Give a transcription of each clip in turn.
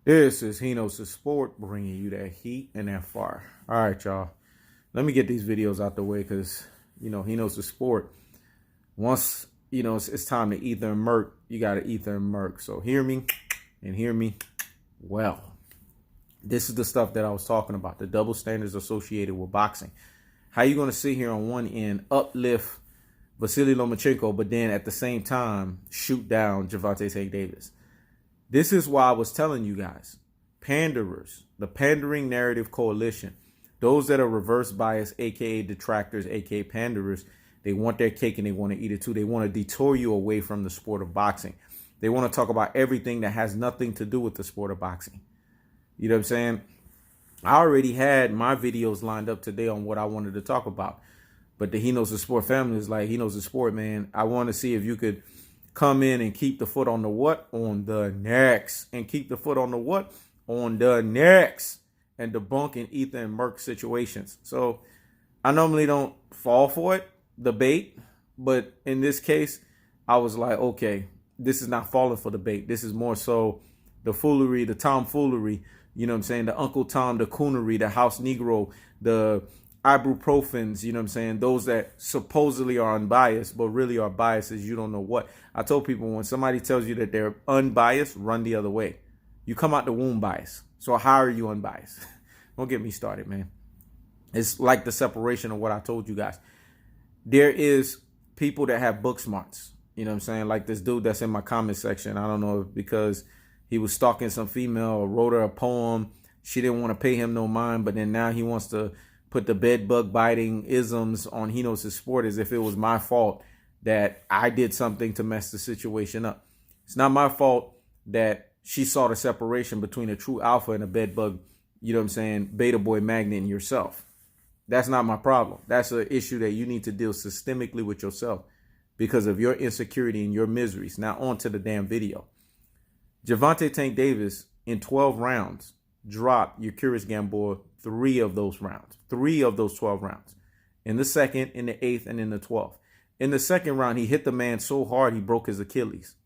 This is He Knows the Sport, bringing you that heat and that fire. All right, y'all. Let me get these videos out the way because, He Knows the Sport. Once, it's time to ether and murk, you got to ether and murk. So hear me and hear me well. This is the stuff that I was talking about, the double standards associated with boxing. How you going to sit here on one end, uplift Vasiliy Lomachenko, but then at the same time, shoot down Gervonta Davis? This is why I was telling you guys, panderers, the pandering narrative coalition, those that are reverse bias, aka detractors, aka panderers, they want their cake and they want to eat it too. They want to detour you away from the sport of boxing. They want to talk about everything that has nothing to do with the sport of boxing. You know what I'm saying? I already had my videos lined up today on what I wanted to talk about. But the He Knows the Sport family is like, He Knows the Sport, man. I want to see if you could come in and keep the foot on the what? On the next. And keep the foot on the what? On the next. And debunk and ether and murk situations. So I normally don't fall for it, the bait. But in this case, I was like, okay, this is not falling for the bait. This is more so the foolery, the tomfoolery. You know what I'm saying? The Uncle Tom, the coonery, the House Negro, the ibuprofens, you know what I'm saying? Those that supposedly are unbiased, but really are biased as you don't know what. I told people when somebody tells you that they're unbiased, run the other way. You come out the womb biased. So how are you unbiased? Don't get me started, man. It's like the separation of what I told you guys. There is people that have book smarts. You know what I'm saying? Like this dude that's in my comment section. I don't know if because he was stalking some female or wrote her a poem. She didn't want to pay him no mind, but then now he wants to put the bed bug biting isms on He Knows His Sport as if it was my fault that I did something to mess the situation up. It's not my fault that she saw the separation between a true alpha and a bed bug, you know what I'm saying, beta boy magnet in yourself. That's not my problem. That's an issue that you need to deal systemically with yourself because of your insecurity and your miseries. Now on to the damn video. Gervonta Tank Davis in 12 rounds dropped your Curious Gamboa 3 of those rounds. 3 of those 12 rounds. In the second, in the 8th, and in the 12th. In the second round, he hit the man so hard he broke his Achilles.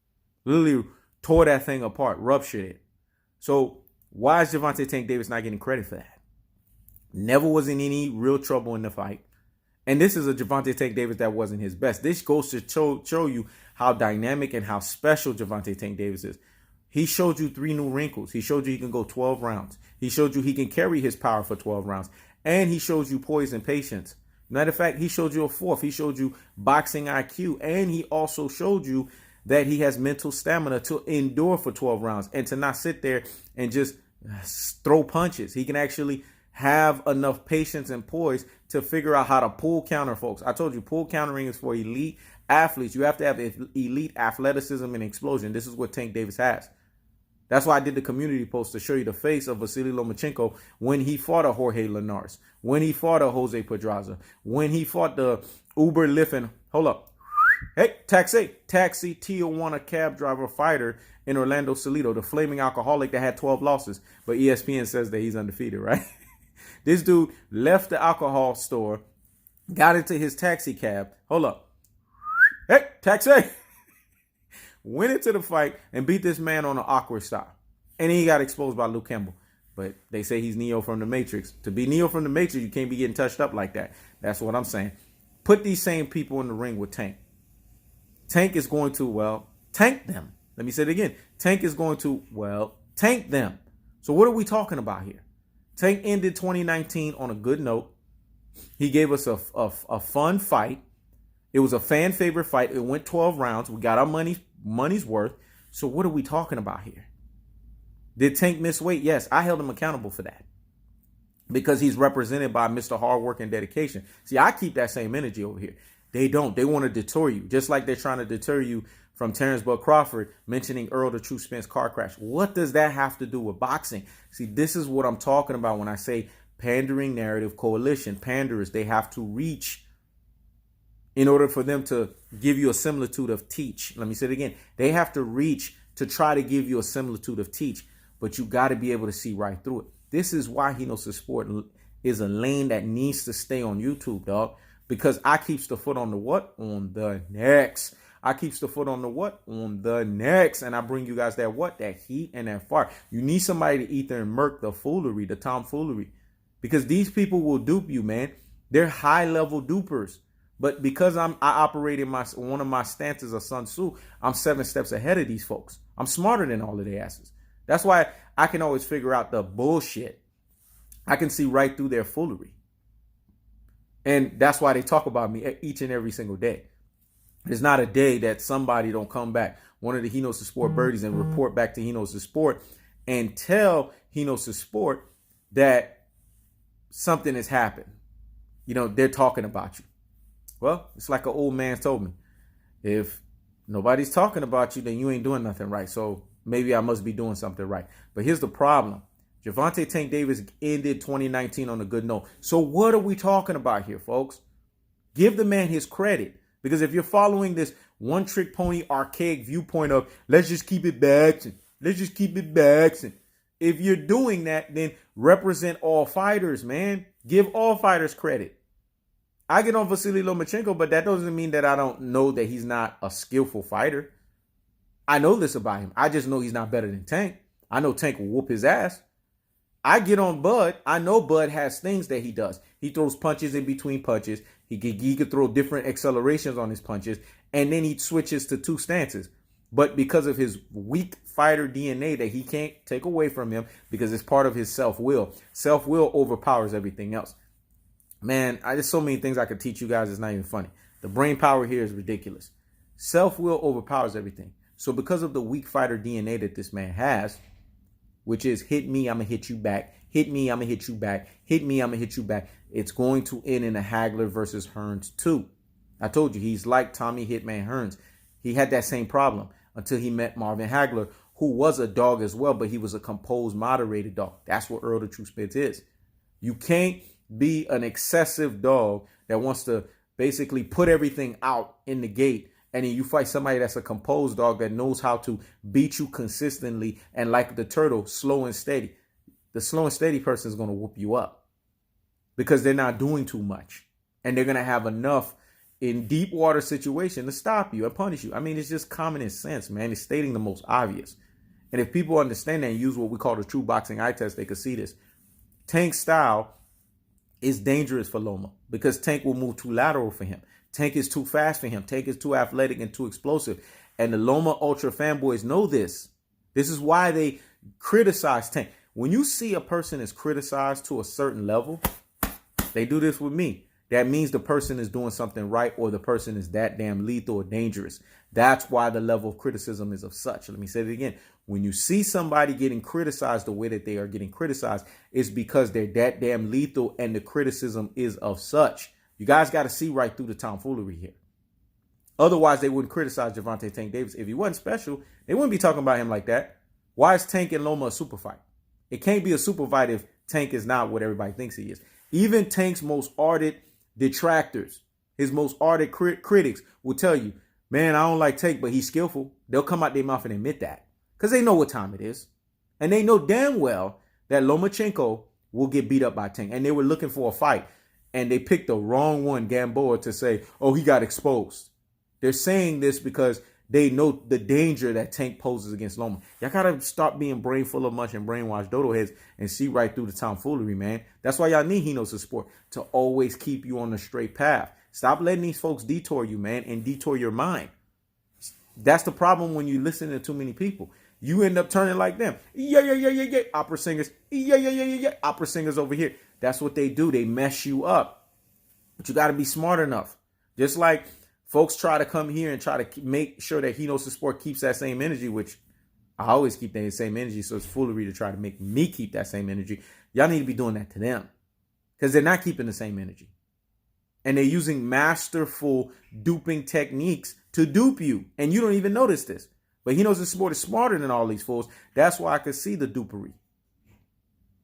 Literally tore that thing apart, ruptured it. So why is Gervonta Tank Davis not getting credit for that? Never was in any real trouble in the fight. And this is a Gervonta Tank Davis that wasn't his best. This goes to show you how dynamic and how special Gervonta Tank Davis is. He showed you 3 new wrinkles. He showed you he can go 12 rounds. He showed you he can carry his power for 12 rounds. And he showed you poise and patience. Matter of fact, he showed you a 4th. He showed you boxing IQ. And he also showed you that he has mental stamina to endure for 12 rounds and to not sit there and just throw punches. He can actually have enough patience and poise to figure out how to pull counter, folks. I told you, pull countering is for elite athletes. You have to have elite athleticism and explosion. This is what Tank Davis has. That's why I did the community post to show you the face of Vasiliy Lomachenko when he fought a Jorge Linares, when he fought a Jose Pedraza, when he fought the Uber Lyft and, hold up, hey, taxi, Tijuana cab driver fighter in Orlando Salido, the flaming alcoholic that had 12 losses. But ESPN says that he's undefeated, right? This dude left the alcohol store, got into his taxi cab, hold up, hey, taxi. Went into the fight and beat this man on an awkward style. And he got exposed by Luke Campbell. But they say he's Neo from the Matrix. To be Neo from the Matrix, you can't be getting touched up like that. That's what I'm saying. Put these same people in the ring with Tank. Tank is going to, well, tank them. Let me say it again. Tank is going to, well, tank them. So what are we talking about here? Tank ended 2019 on a good note. He gave us a fun fight. It was a fan favorite fight. It went 12 rounds. We got our money's worth. So what are we talking about here? Did Tank miss weight? Yes, I held him accountable for that because he's represented by Mr. Hard Work and Dedication. See, I keep that same energy over here. They don't. They want to deter you, just like they're trying to deter you from Terrence Bud Crawford mentioning Earl the True Spence car crash. What does that have to do with boxing? See, this is what I'm talking about when I say pandering narrative coalition. Panderers, they have to reach in order for them to give you a similitude of teach. Let me say it again. They have to reach to try to give you a similitude of teach, but you got to be able to see right through it. This is why He Knows the Sport is a lane that needs to stay on YouTube, dog, because I keeps the foot on the what? On the next. I keeps the foot on the what? On the necks. And I bring you guys that what? That heat and that fire. You need somebody to ether and murk the foolery, the tomfoolery. Because these people will dupe you, man. They're high-level dupers. But because I operate in one of my stances of Sun Tzu, I'm 7 steps ahead of these folks. I'm smarter than all of their asses. That's why I can always figure out the bullshit. I can see right through their foolery. And that's why they talk about me each and every single day. There's not a day that somebody don't come back, one of the He Knows the Sport birdies, and report back to He Knows the Sport and tell He Knows the Sport that something has happened. You know, they're talking about you. Well, it's like an old man told me. If nobody's talking about you, then you ain't doing nothing right. So maybe I must be doing something right. But here's the problem. Gervonta Tank Davis ended 2019 on a good note. So what are we talking about here, folks? Give the man his credit. Because if you're following this one-trick pony archaic viewpoint of let's just keep it boxing, let's just keep it boxing. If you're doing that, then represent all fighters, man. Give all fighters credit. I get on Vasiliy Lomachenko, but that doesn't mean that I don't know that he's not a skillful fighter. I know this about him. I just know he's not better than Tank. I know Tank will whoop his ass. I get on Bud. I know Bud has things that he does. He throws punches in between punches. He could throw different accelerations on his punches. And then he switches to 2 stances. But because of his weak fighter DNA that he can't take away from him because it's part of his self-will. Self-will overpowers everything else. Man, there's so many things I could teach you guys. It's not even funny. The brain power here is ridiculous. Self-will overpowers everything. So because of the weak fighter DNA that this man has, which is hit me, I'm going to hit you back. Hit me, I'm going to hit you back. Hit me, I'm going to hit you back. It's going to end in a Hagler versus Hearns 2. I told you, he's like Tommy Hitman Hearns. He had that same problem until he met Marvin Hagler, who was a dog as well, but he was a composed, moderated dog. That's what Earl the True Spitz is. You can't be an excessive dog that wants to basically put everything out in the gate, and then you fight somebody that's a composed dog that knows how to beat you consistently and like the turtle, slow and steady. The slow and steady person is going to whoop you up because they're not doing too much, and they're going to have enough in deep water situation to stop you and punish you. I mean, it's just common sense, man. It's stating the most obvious. And if people understand that and use what we call the true boxing eye test, they could see this. Tank's style is dangerous for Loma because Tank will move too lateral for him. Tank is too fast for him. Tank is too athletic and too explosive. And the Loma Ultra fanboys know this. This is why they criticize Tank. When you see a person is criticized to a certain level, they do this with me. That means the person is doing something right or the person is that damn lethal or dangerous. That's why the level of criticism is of such. Let me say it again. When you see somebody getting criticized the way that they are getting criticized, it's because they're that damn lethal and the criticism is of such. You guys got to see right through the tomfoolery here. Otherwise, they wouldn't criticize Gervonta Tank Davis. If he wasn't special, they wouldn't be talking about him like that. Why is Tank and Loma a super fight? It can't be a super fight if Tank is not what everybody thinks he is. Even Tank's most ardent detractors, his most ardent critics will tell you, man, I don't like Tank, but he's skillful. They'll come out their mouth and admit that because they know what time it is. And they know damn well that Lomachenko will get beat up by Tank. And they were looking for a fight. And they picked the wrong one, Gamboa, to say, oh, he got exposed. They're saying this because they know the danger that Tank poses against Loma. Y'all got to stop being brain full of much and brainwashed dodo heads and see right through the tomfoolery, man. That's why y'all need He Knows the Sport to always keep you on the straight path. Stop letting these folks detour you, man, and detour your mind. That's the problem when you listen to too many people. You end up turning like them. Yeah. Opera singers. Yeah. Opera singers over here. That's what they do. They mess you up. But you got to be smart enough. Just like folks try to come here and try to make sure that He Knows the Sport keeps that same energy, which I always keep that same energy. So it's foolery to try to make me keep that same energy. Y'all need to be doing that to them because they're not keeping the same energy. And they're using masterful duping techniques to dupe you. And you don't even notice this. But He Knows the Sport is smarter than all these fools. That's why I could see the dupery.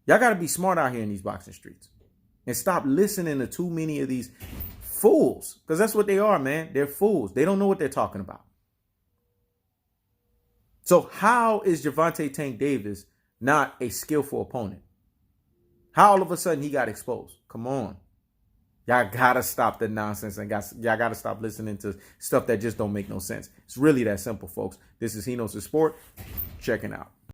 Y'all got to be smart out here in these boxing streets. And stop listening to too many of these fools. Because that's what they are, man. They're fools. They don't know what they're talking about. So how is Gervonta Tank Davis not a skillful opponent? How all of a sudden he got exposed? Come on. Y'all gotta stop the nonsense and y'all gotta stop listening to stuff that just don't make no sense. It's really that simple, folks. This is He Knows the Sport. Checking out.